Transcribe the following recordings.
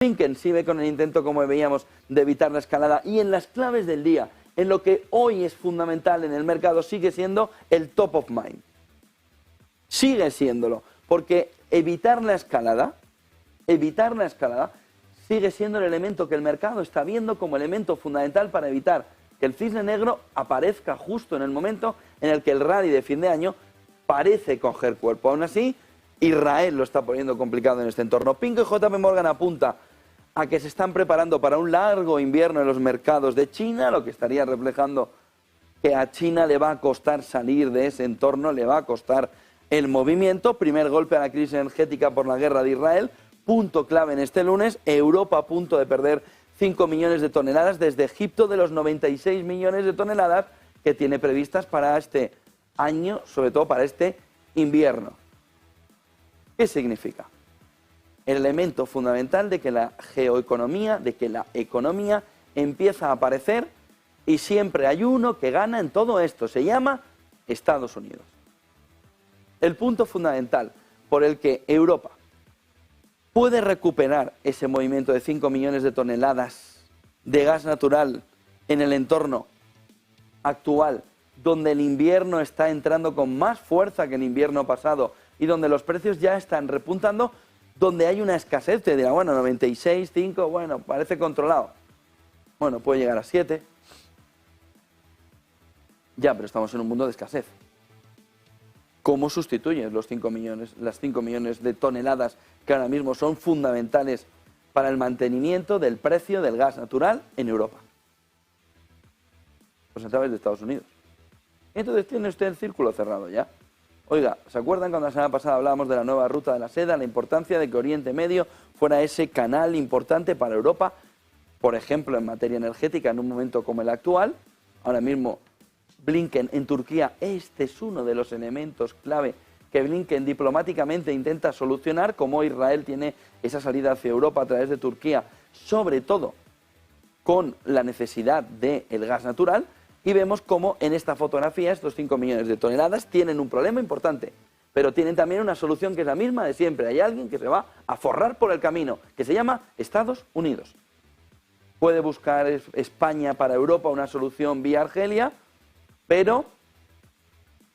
Blinken sigue con el intento, como veíamos, de evitar la escalada, y en las claves del día, en lo que hoy es fundamental en el mercado, sigue siendo el top of mind. Sigue siéndolo, porque evitar la escalada sigue siendo el elemento que el mercado está viendo como elemento fundamental para evitar que el cisne negro aparezca justo en el momento en el que el rally de fin de año parece coger cuerpo. Aún así, Israel lo está poniendo complicado en este entorno. Pinco y JP Morgan apunta a que se están preparando para un largo invierno en los mercados de China, lo que estaría reflejando que a China le va a costar salir de ese entorno, le va a costar el movimiento. Primer golpe a la crisis energética por la guerra de Israel, punto clave en este lunes. Europa a punto de perder 5 millones de toneladas desde Egipto, de los 96 millones de toneladas que tiene previstas para este año, sobre todo para este invierno. ¿Qué significa? El elemento fundamental de que la geoeconomía, de que la economía empieza a aparecer, y siempre hay uno que gana en todo esto, se llama Estados Unidos. El punto fundamental por el que Europa puede recuperar ese movimiento de 5 millones de toneladas de gas natural en el entorno actual, donde el invierno está entrando con más fuerza que el invierno pasado y donde los precios ya están repuntando, donde hay una escasez. Te dirá, bueno, 96, 5, bueno, parece controlado. Bueno, puede llegar a 7. Ya, pero estamos en un mundo de escasez. ¿Cómo sustituyes los 5 millones, las 5 millones de toneladas que ahora mismo son fundamentales para el mantenimiento del precio del gas natural en Europa? Pues a través de Estados Unidos. Entonces tiene usted el círculo cerrado ya. Oiga, ¿se acuerdan cuando la semana pasada hablábamos de la nueva ruta de la seda, la importancia de que Oriente Medio fuera ese canal importante para Europa, por ejemplo, en materia energética, en un momento como el actual? Ahora mismo Blinken en Turquía, este es uno de los elementos clave que Blinken diplomáticamente intenta solucionar, como Israel tiene esa salida hacia Europa a través de Turquía, sobre todo con la necesidad del gas natural. Y vemos cómo en esta fotografía estos 5 millones de toneladas tienen un problema importante, pero tienen también una solución que es la misma de siempre. Hay alguien que se va a forrar por el camino, que se llama Estados Unidos. Puede buscar España para Europa una solución vía Argelia, pero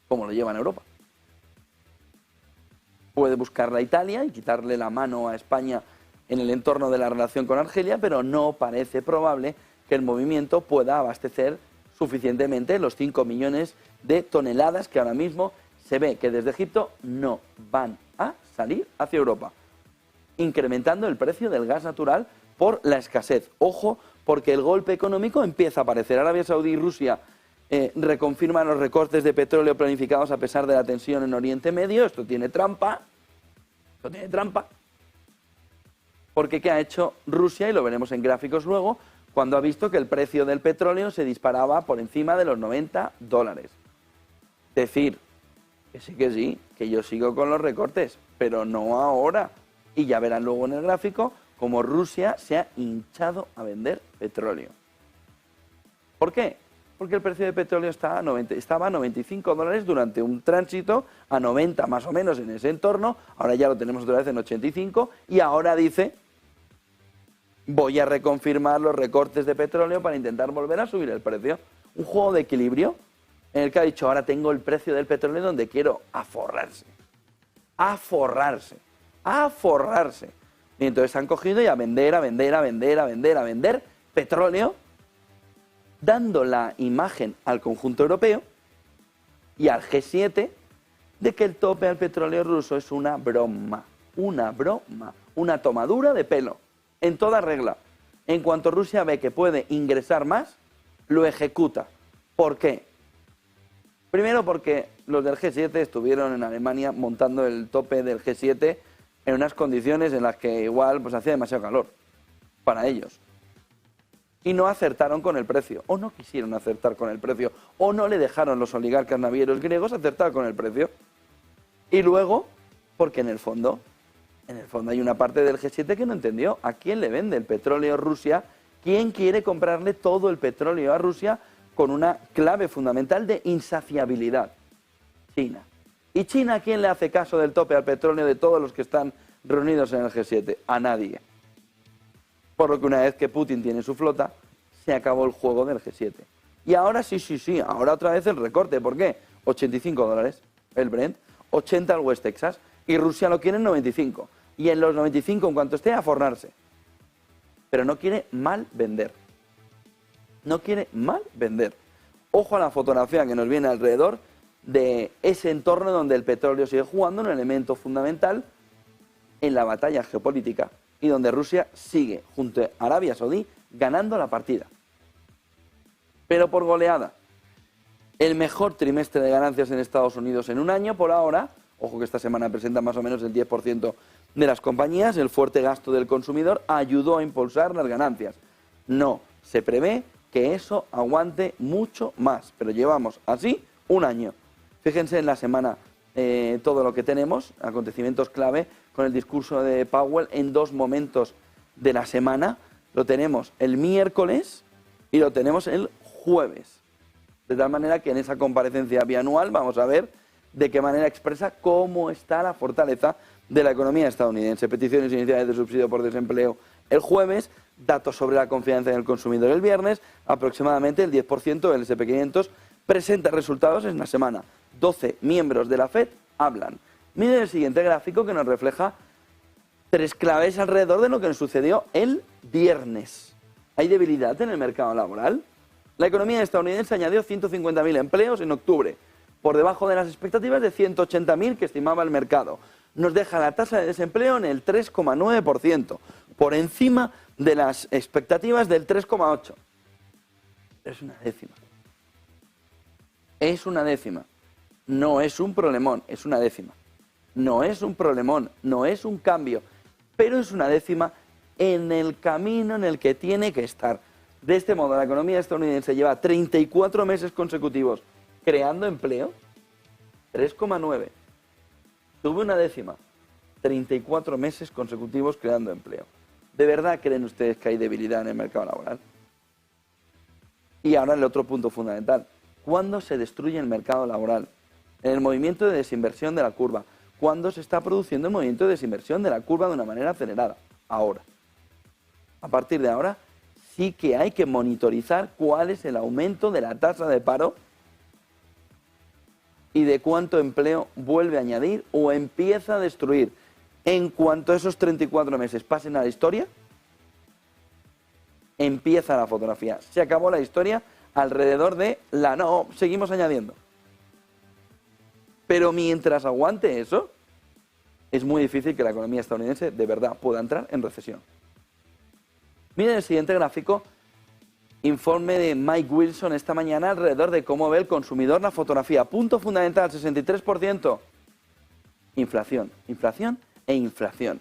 ¿cómo lo llevan a Europa? Puede buscarla Italia y quitarle la mano a España en el entorno de la relación con Argelia, pero no parece probable que el movimiento pueda abastecer suficientemente los 5 millones de toneladas que ahora mismo se ve que desde Egipto no van a salir hacia Europa, incrementando el precio del gas natural por la escasez. Ojo, porque el golpe económico empieza a aparecer. Arabia Saudí y Rusia reconfirman los recortes de petróleo planificados a pesar de la tensión en Oriente Medio. Esto tiene trampa. Esto tiene trampa. Porque ¿qué ha hecho Rusia? Y lo veremos en gráficos luego, cuando ha visto que el precio del petróleo se disparaba por encima de los $90. Decir que sí, que yo sigo con los recortes, pero no ahora. Y ya verán luego en el gráfico cómo Rusia se ha hinchado a vender petróleo. ¿Por qué? Porque el precio del petróleo estaba a $95 durante un tránsito, a 90 más o menos en ese entorno. Ahora ya lo tenemos otra vez en 85 y ahora dice: voy a reconfirmar los recortes de petróleo para intentar volver a subir el precio. Un juego de equilibrio en el que ha dicho: ahora tengo el precio del petróleo donde quiero aforrarse. Aforrarse. Aforrarse. Y entonces han cogido y a vender petróleo, dando la imagen al conjunto europeo y al G7 de que el tope al petróleo ruso es una broma, una tomadura de pelo. En toda regla. En cuanto Rusia ve que puede ingresar más, lo ejecuta. ¿Por qué? Primero porque los del G7 estuvieron en Alemania montando el tope del G7 en unas condiciones en las que igual pues hacía demasiado calor para ellos. Y no acertaron con el precio, o no quisieron acertar con el precio, o no le dejaron los oligarcas navieros griegos acertar con el precio. Y luego, porque en el fondo hay una parte del G7 que no entendió a quién le vende el petróleo Rusia, quién quiere comprarle todo el petróleo a Rusia, con una clave fundamental de insaciabilidad: China. ¿Y China a quién le hace caso del tope al petróleo de todos los que están reunidos en el G7? A nadie. por lo que una vez que Putin tiene su flota, se acabó el juego del G7. Y ahora sí, ahora otra vez el recorte. ¿Por qué? $85 el Brent, 80 el West Texas, y Rusia lo quiere en 95. Y en los 95, en cuanto esté, a forrarse. Pero no quiere mal vender. No quiere mal vender. Ojo a la fotografía que nos viene alrededor de ese entorno donde el petróleo sigue jugando un elemento fundamental en la batalla geopolítica y donde Rusia sigue, junto a Arabia Saudí, ganando la partida. Pero por goleada. El mejor trimestre de ganancias en Estados Unidos en un año por ahora. Ojo que esta semana presenta más o menos el 10% de las compañías. El fuerte gasto del consumidor ayudó a impulsar las ganancias. No se prevé que eso aguante mucho más, pero llevamos así un año. Fíjense en la semana todo lo que tenemos, acontecimientos clave con el discurso de Powell en dos momentos de la semana. Lo tenemos el miércoles y lo tenemos el jueves. De tal manera que en esa comparecencia bianual vamos a ver de qué manera expresa cómo está la fortaleza de la economía estadounidense. Peticiones iniciales de subsidio por desempleo el jueves, datos sobre la confianza en el consumidor el viernes, aproximadamente el 10% del S&P 500 presenta resultados en la semana. 12 miembros de la FED hablan. Miren el siguiente gráfico que nos refleja tres claves alrededor de lo que nos sucedió el viernes. ¿Hay debilidad en el mercado laboral? La economía estadounidense añadió 150.000 empleos en octubre, por debajo de las expectativas de 180.000 que estimaba el mercado. Nos deja la tasa de desempleo en el 3,9%, por encima de las expectativas del 3,8%. Es una décima. Es una décima. No es un problemón, es una décima. No es un problemón, no es un cambio, pero es una décima en el camino en el que tiene que estar. De este modo, la economía estadounidense lleva 34 meses consecutivos creando empleo, 3,9. Sube una décima, 34 meses consecutivos creando empleo. ¿De verdad creen ustedes que hay debilidad en el mercado laboral? Y ahora el otro punto fundamental. ¿Cuándo se destruye el mercado laboral? En el movimiento de desinversión de la curva. ¿Cuándo se está produciendo el movimiento de desinversión de la curva de una manera acelerada? Ahora. A partir de ahora, sí que hay que monitorizar cuál es el aumento de la tasa de paro y de cuánto empleo vuelve a añadir o empieza a destruir. En cuanto esos 34 meses pasen a la historia, empieza la fotografía. Se acabó la historia alrededor de la no, seguimos añadiendo. Pero mientras aguante eso, es muy difícil que la economía estadounidense de verdad pueda entrar en recesión. Miren el siguiente gráfico, informe de Mike Wilson esta mañana alrededor de cómo ve el consumidor la fotografía. Punto fundamental, 63%. Inflación, inflación e inflación.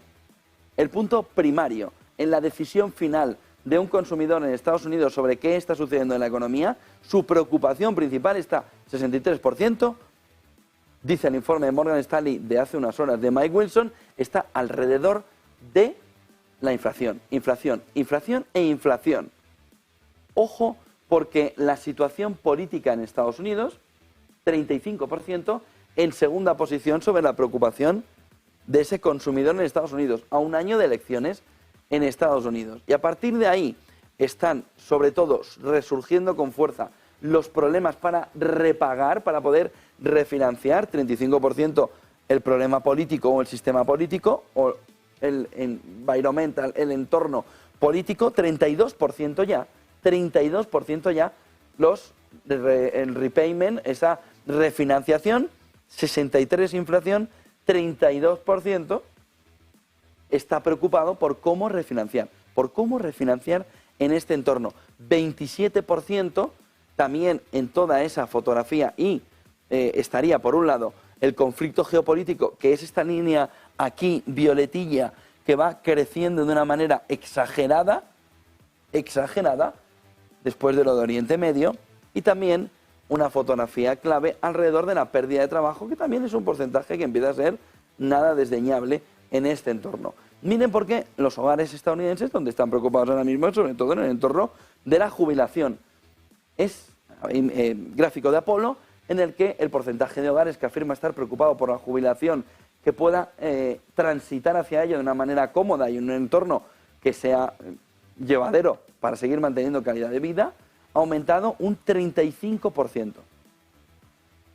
El punto primario en la decisión final de un consumidor en Estados Unidos sobre qué está sucediendo en la economía, su preocupación principal está 63%, dice el informe de Morgan Stanley de hace unas horas de Mike Wilson, está alrededor de la inflación, inflación, inflación e inflación. Ojo, porque la situación política en Estados Unidos, 35%, en segunda posición sobre la preocupación de ese consumidor en Estados Unidos, a un año de elecciones en Estados Unidos. Y a partir de ahí están, sobre todo, resurgiendo con fuerza los problemas para repagar, para poder refinanciar, 35% el problema político o el sistema político, o el environmental, el entorno político, 32% ya, 32% ya el repayment, esa refinanciación, 63% inflación, 32% está preocupado por cómo refinanciar en este entorno. 27% también en toda esa fotografía y estaría por un lado el conflicto geopolítico, que es esta línea aquí violetilla que va creciendo de una manera exagerada, después de lo de Oriente Medio, y también una fotografía clave alrededor de la pérdida de trabajo, que también es un porcentaje que empieza a ser nada desdeñable en este entorno. Miren por qué los hogares estadounidenses, donde están preocupados ahora mismo, sobre todo en el entorno de la jubilación. Es gráfico de Apolo, en el que el porcentaje de hogares que afirma estar preocupado por la jubilación, que pueda transitar hacia ello de una manera cómoda y en un entorno que sea llevadero para seguir manteniendo calidad de vida, ha aumentado un 35%.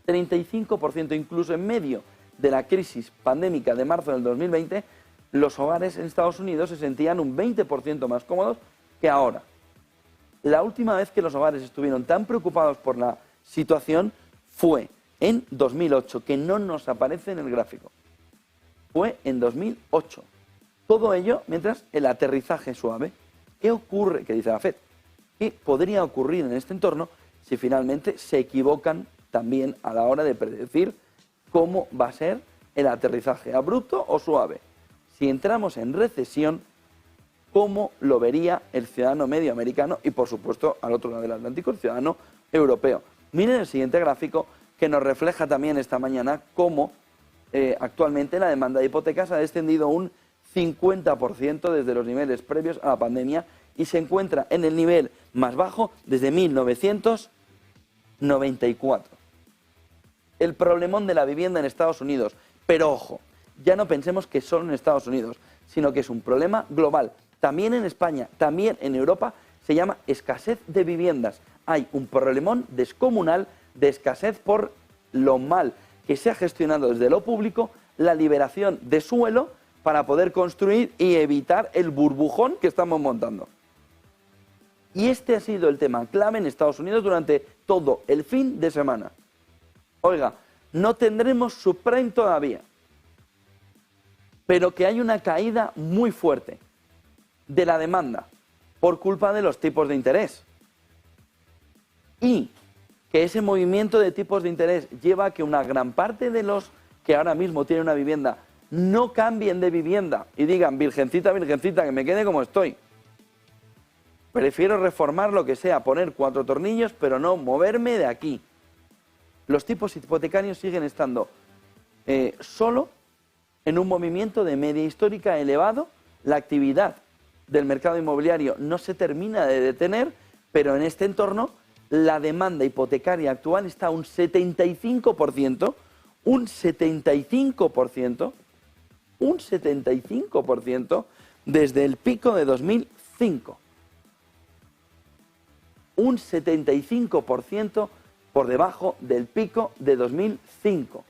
35%, incluso en medio de la crisis pandémica de marzo del 2020, los hogares en Estados Unidos se sentían un 20% más cómodos que ahora. La última vez que los hogares estuvieron tan preocupados por la situación fue en 2008, que no nos aparece en el gráfico. Fue en 2008. Todo ello mientras el aterrizaje suave. ¿Qué ocurre? ¿Qué dice la FED? ¿Qué podría ocurrir en este entorno si finalmente se equivocan también a la hora de predecir cómo va a ser el aterrizaje, abrupto o suave? Si entramos en recesión, ¿cómo lo vería el ciudadano medio americano y, por supuesto, al otro lado del Atlántico, el ciudadano europeo? Miren el siguiente gráfico que nos refleja también esta mañana cómo actualmente la demanda de hipotecas ha descendido un 50% desde los niveles previos a la pandemia y se encuentra en el nivel más bajo desde 1994. El problemón de la vivienda en Estados Unidos. Pero ojo, ya no pensemos que solo en Estados Unidos, sino que es un problema global. También en España, también en Europa, se llama escasez de viviendas. Hay un problemón descomunal de escasez por lo mal que se ha gestionado desde lo público la liberación de suelo para poder construir y evitar el burbujón que estamos montando. Y este ha sido el tema clave en Estados Unidos durante todo el fin de semana. Oiga, no tendremos subprime todavía, pero que hay una caída muy fuerte de la demanda por culpa de los tipos de interés. Y que ese movimiento de tipos de interés lleva a que una gran parte de los que ahora mismo tienen una vivienda no cambien de vivienda y digan, virgencita, virgencita, que me quede como estoy. Prefiero reformar lo que sea, poner 4 tornillos, pero no moverme de aquí. Los tipos hipotecarios siguen estando solo en un movimiento de media histórica elevado. La actividad del mercado inmobiliario no se termina de detener, pero en este entorno la demanda hipotecaria actual está un 75%, un 75% desde el pico de 2005. Un 75% por debajo del pico de 2005.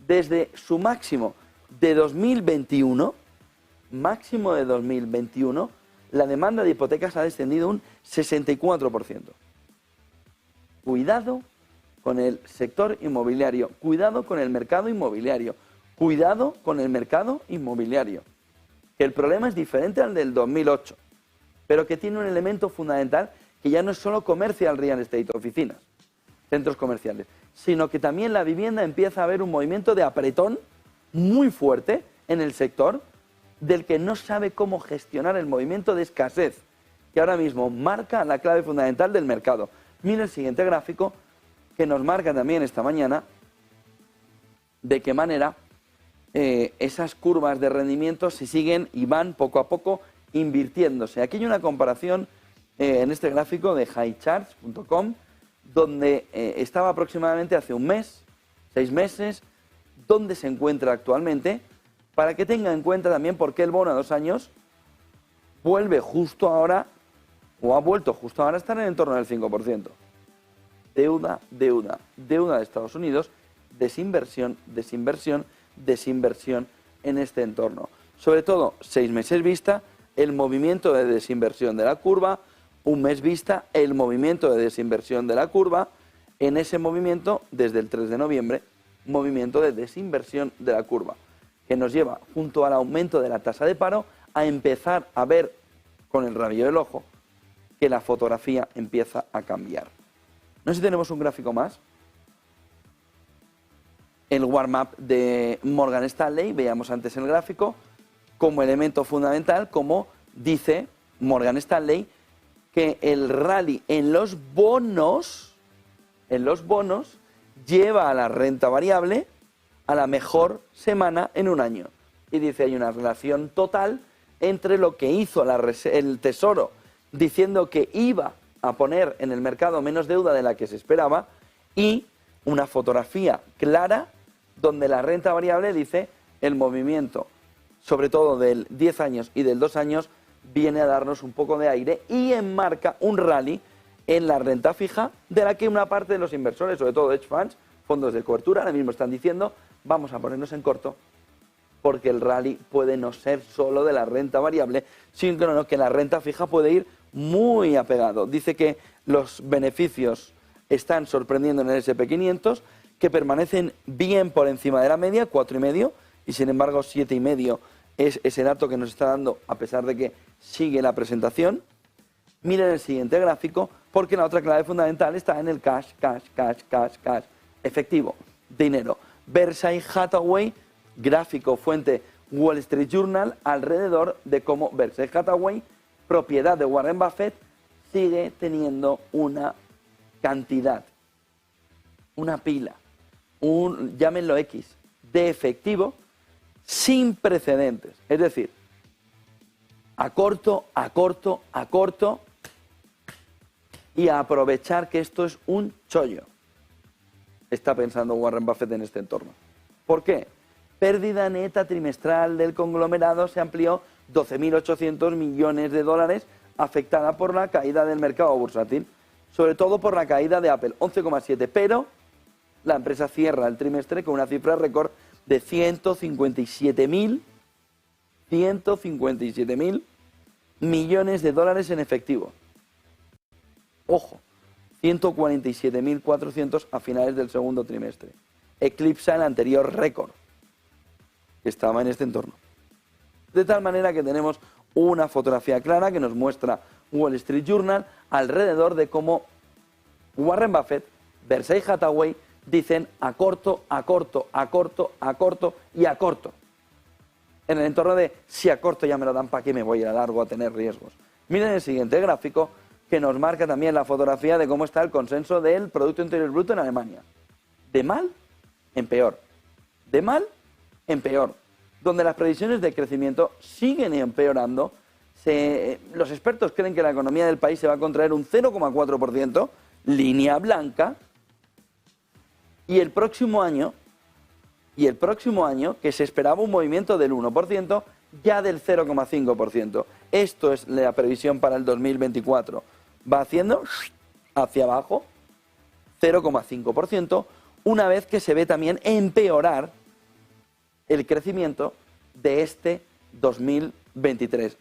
Desde su máximo de 2021, la demanda de hipotecas ha descendido un 64%. Cuidado con el sector inmobiliario, cuidado con el mercado inmobiliario, cuidado con el mercado inmobiliario. Que el problema es diferente al del 2008, pero que tiene un elemento fundamental que ya no es solo comercial real estate, oficinas, centros comerciales, sino que también la vivienda empieza a haber un movimiento de apretón muy fuerte en el sector del que no sabe cómo gestionar el movimiento de escasez, que ahora mismo marca la clave fundamental del mercado. Mira el siguiente gráfico que nos marca también esta mañana de qué manera esas curvas de rendimiento se siguen y van poco a poco invirtiéndose. Aquí hay una comparación en este gráfico de highcharts.com donde estaba aproximadamente hace un mes, 6 meses, donde se encuentra actualmente, para que tenga en cuenta también por qué el bono a 2 años vuelve justo ahora, o ha vuelto justo ahora a estar en el entorno del 5%. Deuda de Estados Unidos, desinversión en este entorno. Sobre todo, 6 meses vista, el movimiento de desinversión de la curva, 1 mes vista, el movimiento de desinversión de la curva. En ese movimiento, desde el 3 de noviembre, movimiento de desinversión de la curva, que nos lleva, junto al aumento de la tasa de paro, a empezar a ver con el rabillo del ojo que la fotografía empieza a cambiar. No sé si tenemos un gráfico más. El warm-up de Morgan Stanley, veíamos antes el gráfico, como elemento fundamental, como dice Morgan Stanley, que el rally en los bonos lleva a la renta variable a la mejor semana en un año. Y dice, hay una relación total entre lo que hizo el Tesoro diciendo que iba a poner en el mercado menos deuda de la que se esperaba y una fotografía clara donde la renta variable dice el movimiento, sobre todo del 10 años y del 2 años, viene a darnos un poco de aire y enmarca un rally en la renta fija, de la que una parte de los inversores, sobre todo hedge funds, fondos de cobertura, ahora mismo están diciendo, vamos a ponernos en corto, porque el rally puede no ser solo de la renta variable, sino que la renta fija puede ir muy apegado. Dice que los beneficios están sorprendiendo en el S&P 500, que permanecen bien por encima de la media, 4,5, y sin embargo 7,5 es ese dato que nos está dando, a pesar de que sigue la presentación. Miren el siguiente gráfico, porque la otra clave fundamental está en el cash, efectivo, dinero. Berkshire Hathaway, gráfico fuente Wall Street Journal, alrededor de cómo Berkshire Hathaway, propiedad de Warren Buffett, sigue teniendo una cantidad, una pila, llámenlo X, de efectivo sin precedentes. Es decir, a corto, y a aprovechar que esto es un chollo. Está pensando Warren Buffett en este entorno. ¿Por qué? Pérdida neta trimestral del conglomerado se amplió 12.800 millones de dólares, afectada por la caída del mercado bursátil, sobre todo por la caída de Apple, 11,7, pero la empresa cierra el trimestre con una cifra récord de 157.000 millones de dólares en efectivo. Ojo, 147.400 a finales del segundo trimestre. Eclipsa el anterior récord que estaba en este entorno. De tal manera que tenemos una fotografía clara que nos muestra Wall Street Journal alrededor de cómo Warren Buffett, Berkshire Hathaway dicen a corto y a corto. En el entorno de si a corto ya me lo dan, ¿para qué me voy a largo a tener riesgos? Miren el siguiente gráfico, que nos marca también la fotografía de cómo está el consenso del Producto Interior Bruto en Alemania. De mal en peor. De mal en peor. Donde las previsiones de crecimiento siguen empeorando. Los expertos creen que la economía del país se va a contraer un 0,4%, línea blanca, y el próximo año, que se esperaba un movimiento del 1%, ya del 0,5%. Esto es la previsión para el 2024. Va haciendo hacia abajo 0,5%, una vez que se ve también empeorar el crecimiento de este 2023.